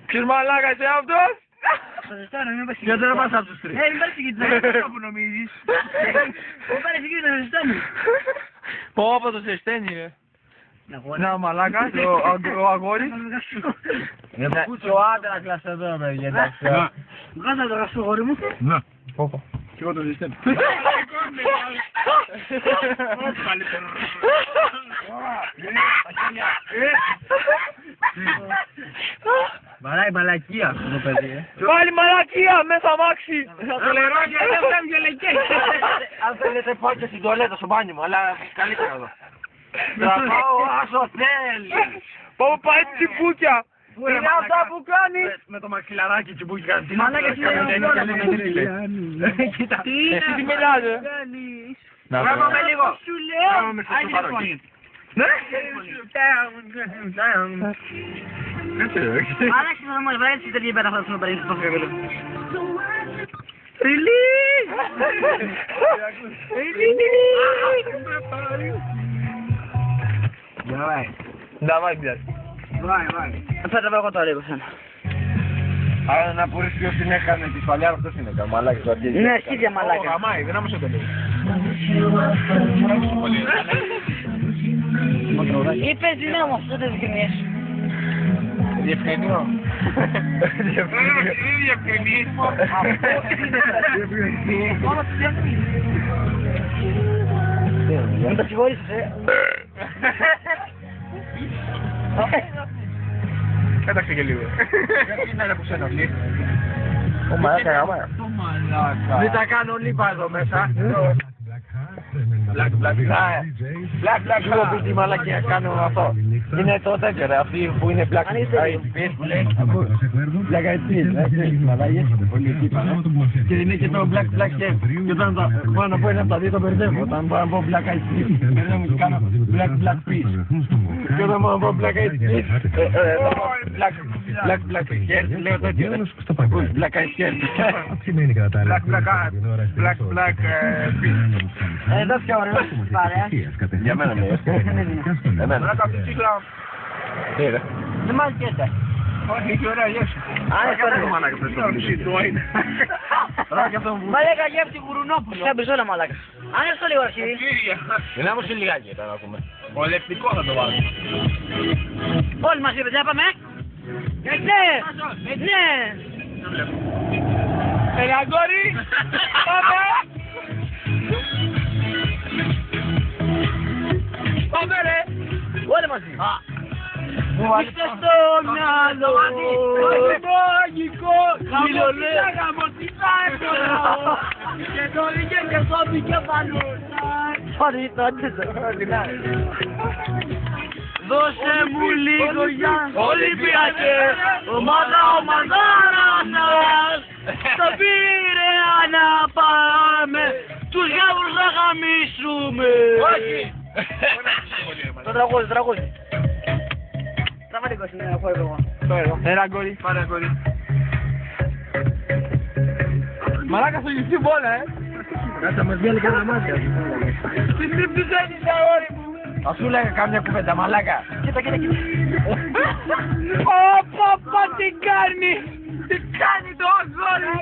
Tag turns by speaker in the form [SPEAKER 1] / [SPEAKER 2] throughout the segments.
[SPEAKER 1] Ποιος μαλάκας είναι αυτός?
[SPEAKER 2] Γιατί δεν πας από τους τρεις.
[SPEAKER 3] Μην πάρεις συγκεκριμένα που νομίζεις. Μην πάρεις συγκεκριμένα να ζητάνε.
[SPEAKER 1] Πω πω το ζεσταίνει ρε. Να μαλάκας, ο αγόρης.
[SPEAKER 2] Και ο άντρας εδώ παιδιά, εντάξει.
[SPEAKER 3] Βγάζα το γαστό γόρι μου.
[SPEAKER 2] Να. Πω. Και εγώ το ζεσταίνω. Βαράει μαλακία αυτό το παιδί.
[SPEAKER 1] Πάλι μαλακία μέσα αμάξι.
[SPEAKER 3] Το λερό και δεν βγάζει γελεκές.
[SPEAKER 2] Αν θέλετε πάω και στην τουαλέτα στο μπάνι μου, αλλά καλύτερα εδώ. Θα πάω όσο θέλει.
[SPEAKER 1] Πάω πάει τσιμπούκια.
[SPEAKER 2] Είναι αυτά που κάνεις. Με το μαξιλαράκι τσιμπούκι κάνει.
[SPEAKER 3] Μαλάκες είναι
[SPEAKER 2] Κοίτα.
[SPEAKER 3] Τι είναι
[SPEAKER 1] Εσύ τι μιλάς ρε.
[SPEAKER 2] Μπράβο με λίγο.
[SPEAKER 3] Σου λέω. Άλλαξε το νόμο, βράδυ της τελείου πέρα αυτό που παίρνεις το φεύγω.
[SPEAKER 1] Давай, блядь.
[SPEAKER 3] Θα τα πάω εγώ τώρα λίγο σαν.
[SPEAKER 2] Άρα να πουρείς ποιος την έκανε τη σφαλιά, αυτός είναι μαλάκες ο Αργύρης.
[SPEAKER 3] Είναι αρχίδια μαλάκα.
[SPEAKER 2] Γαμάει, δεν άμεσα το λέει.
[SPEAKER 3] Είπες δυνάμος, δεν το διευκρινίες.
[SPEAKER 2] Διευκρινιώ.
[SPEAKER 3] Μόνο τους διευκρινίες. Μην το συγχωρήσεις,
[SPEAKER 2] Κάταξε και λίγο. Γιατί είναι που σε ενοχλεί. Ω μαλάκα γαμάρα. Δεν τα κάνω λίπα εδώ μέσα. Black, λίγο που τη μαλακία κάνω αυτό. Είναι το τέτοιο ρε, αυτή που είναι Black Eyed Peas που λέει. Black Eyed Peas, μαλάκες, πολύ τύπα. Και είναι και το Black Hair. Και όταν πάω να πω ένα από τα δύο το μπερδεύω. Όταν πάω να πω Black Eyed Peas, μπερδεύω και κάνω Black Peas. Και όταν πάω να πω Black Eyed Peas, Black Hair, λέω τέτοιο ρε. Black Eyed Hair. Black Peas.
[SPEAKER 3] Εδώ πιο ωραίο, παρέα.
[SPEAKER 2] Για μένα ναι. Εμένα. Τι ρε.
[SPEAKER 3] Δεν μ' αρκέται.
[SPEAKER 2] Όχι, έχει ωραία γεύση.
[SPEAKER 3] Άρα αυτό είναι.
[SPEAKER 2] Μαλάκα αυτό είναι.
[SPEAKER 3] Μαλάκα γεύση γουρουνόπουλο. Θα μπεις όλα μαλάκα. Άνοιξε το λίγο αρχίδι.
[SPEAKER 2] Είναι όμως λιγάκι τώρα να ακούμε. Ολευτικό θα το βάλω.
[SPEAKER 3] Όλοι μαζί παιδιά πάμε. Ναι, ναι.
[SPEAKER 1] Έλα αγόρι. Πάμε. Πάμε ρε.
[SPEAKER 3] Όλοι μαζί.
[SPEAKER 1] Είστε στο μυαλό. Μαγικό. Γαμωτικά έμπονα. Και το είχε και στο δικεφαλό.
[SPEAKER 3] Sorry, το αντίθετο.
[SPEAKER 1] Δώσε μου λίγο για Ολυμπιακές. Ομαδάρα σας. Στο Πειραιά να πάμε. Τους γάβρους να γαμίσουμε.
[SPEAKER 2] Όχι.
[SPEAKER 3] Το τραγούδι. Τραβάτικος είναι αυτό εγώ.
[SPEAKER 1] Έλα γκόρι. Πάρε γκόρι. Μαλάκα στο YouTube όλα
[SPEAKER 2] Κάτσε μας βγαίνει κανένα μάτια.
[SPEAKER 1] Τι ψήνεις αγόρι μου.
[SPEAKER 2] Θα σου λέγα κάμια κουβέντα μαλάκα.
[SPEAKER 3] Κοίτα.
[SPEAKER 1] Πω τι κάνει. Τι κάνει το αγόρι.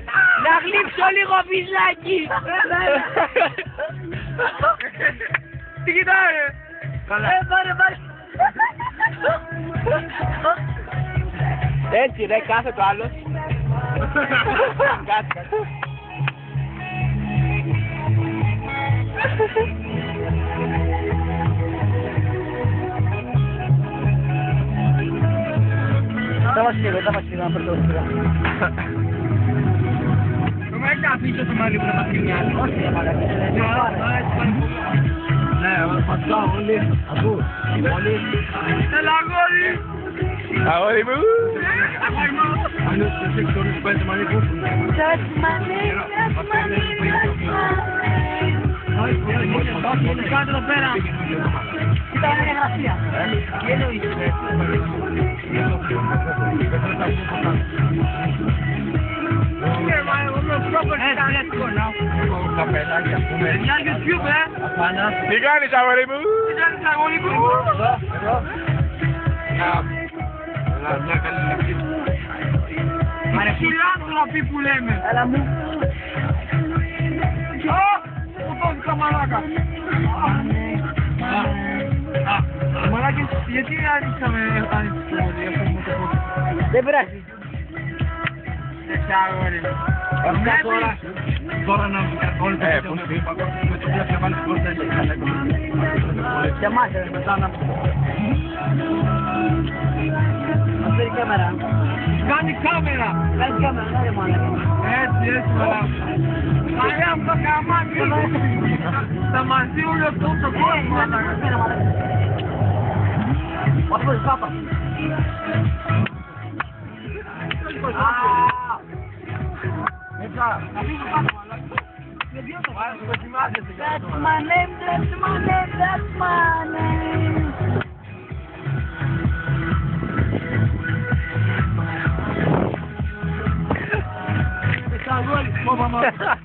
[SPEAKER 1] Να γλύψω λίγο βυζάκι. Τι κοιτάει.
[SPEAKER 3] Καλά. Πάρε.
[SPEAKER 1] Έτσι ρε, κάθε το άλλος. Κάτσε.
[SPEAKER 3] Θα μας φύγω να περτώ σειρά.
[SPEAKER 1] Το με αφήσω το μαλλί που να μας κρινιάζει.
[SPEAKER 3] Όχι ρε μαλάκα.
[SPEAKER 2] Ναι, πατάω όλοι. Ακούς. Όλοι.
[SPEAKER 1] Έλα αγόρι. Αγόρι μου.
[SPEAKER 2] Αν είσαι σε εκτόρους που πέντε μαλλί που έχουν.
[SPEAKER 3] Κάτω εδώ πέρα. Κοίτα είναι γραφεία. Τι εννοείς.
[SPEAKER 2] Καπελάκια, ας πούμε. Απάνα.
[SPEAKER 1] Τι κάνεις αγόρι μου.
[SPEAKER 2] Μια καλή λεπτή.
[SPEAKER 1] πει που λέμε.
[SPEAKER 3] Αλλά μου.
[SPEAKER 1] Σκοτώθηκα τα μαλάκα. Μαλάκες, γιατί ανοίξαμε αυτό το πόδι.
[SPEAKER 3] Δεν πειράζει.
[SPEAKER 1] Έτσι αγόρι.
[SPEAKER 2] Τώρα να όλοι με το πλαίσιο να βάλεις κόρτα
[SPEAKER 3] Για μας, αυτή η κάμερα.
[SPEAKER 1] Κάνει κάμερα.
[SPEAKER 3] Κάνει κάμερα, ναι, μάλλον.
[SPEAKER 1] Έτσι, μαλάκα. Παρέα μου το καμάκι. Θα μαζί όλο αυτό το κόσμο, μαλάκα.
[SPEAKER 3] Πώς μπορείς κάπα. That's my name, that's my name, that's my name.
[SPEAKER 1] Está agora, vamos lá.